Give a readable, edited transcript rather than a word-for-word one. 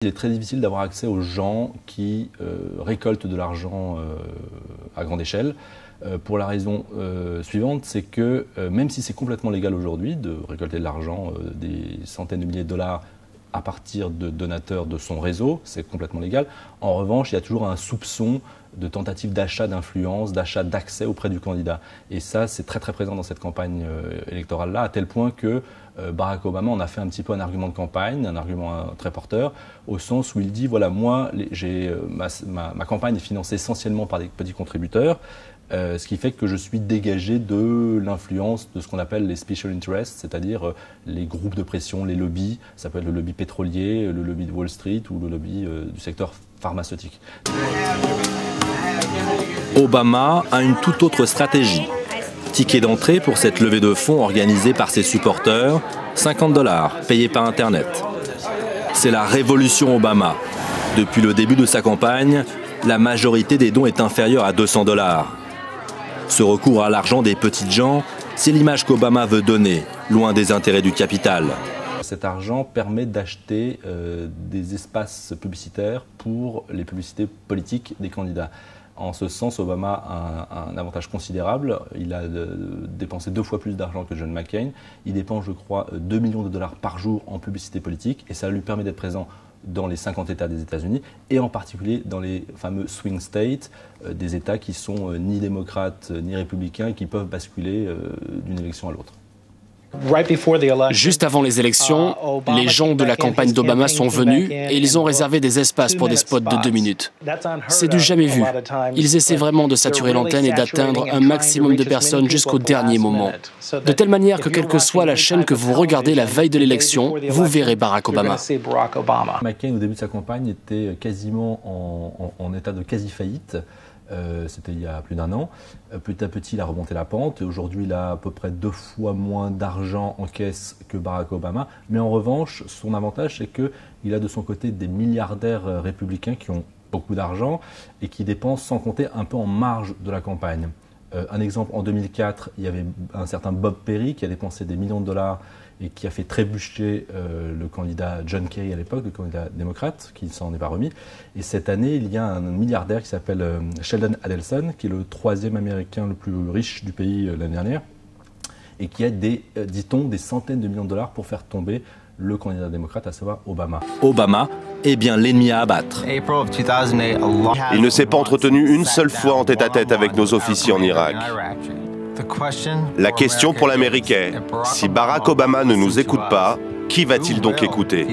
Il est très difficile d'avoir accès aux gens qui récoltent de l'argent à grande échelle, pour la raison suivante, c'est que même si c'est complètement légal aujourd'hui de récolter de l'argent, des centaines de milliers de dollars à partir de donateurs de son réseau, c'est complètement légal. En revanche, il y a toujours un soupçon de tentative d'achat d'influence, d'achat d'accès auprès du candidat. Et ça, c'est très très présent dans cette campagne électorale-là, à tel point que Barack Obama en a fait un petit peu un argument de campagne, un argument très porteur, au sens où il dit, voilà, moi, ma campagne est financée essentiellement par des petits contributeurs, ce qui fait que je suis dégagé de l'influence de ce qu'on appelle les special interests, c'est-à-dire les groupes de pression, les lobbies, ça peut être le lobby pétrolier, le lobby de Wall Street ou le lobby du secteur pharmaceutique. Obama a une toute autre stratégie. Ticket d'entrée pour cette levée de fonds organisée par ses supporters, $50 payés par Internet. C'est la révolution Obama. Depuis le début de sa campagne, la majorité des dons est inférieure à $200. Ce recours à l'argent des petites gens, c'est l'image qu'Obama veut donner, loin des intérêts du capital. Cet argent permet d'acheter des espaces publicitaires pour les publicités politiques des candidats. En ce sens, Obama a un avantage considérable. Il a dépensé 2 fois plus d'argent que John McCain. Il dépense, je crois, 2 millions de dollars par jour en publicité politique et ça lui permet d'être présent dans les 50 États des États-Unis et en particulier dans les fameux swing states, des États qui sont ni démocrates ni républicains et qui peuvent basculer d'une élection à l'autre. Juste avant les élections, les gens de la campagne d'Obama sont venus et ils ont réservé des espaces pour des spots de 2 minutes. C'est du jamais vu. Ils essaient vraiment de saturer l'antenne et d'atteindre un maximum de personnes jusqu'au dernier moment. De telle manière que quelle que soit la chaîne que vous regardez la veille de l'élection, vous verrez Barack Obama. McCain, au début de sa campagne, était quasiment en état de quasi-faillite. C'était il y a plus d'1 an. Petit à petit, il a remonté la pente. Aujourd'hui, il a à peu près 2 fois moins d'argent en caisse que Barack Obama. Mais en revanche, son avantage, c'est qu'il a de son côté des milliardaires républicains qui ont beaucoup d'argent et qui dépensent sans compter un peu en marge de la campagne. Un exemple, en 2004, il y avait un certain Bob Perry qui a dépensé des millions de dollars et qui a fait trébucher le candidat John Kerry à l'époque, le candidat démocrate, qui ne s'en est pas remis. Et cette année, il y a un milliardaire qui s'appelle Sheldon Adelson, qui est le 3e Américain le plus riche du pays l'année dernière, et qui a dit-on, des centaines de millions de dollars pour faire tomber le candidat démocrate, à savoir Obama. Obama est bien l'ennemi à abattre. Il ne s'est pas entretenu une seule fois en tête-à-tête avec nos officiers en Irak. La question pour l'Amérique est, si Barack Obama ne nous écoute pas, qui va-t-il donc écouter ?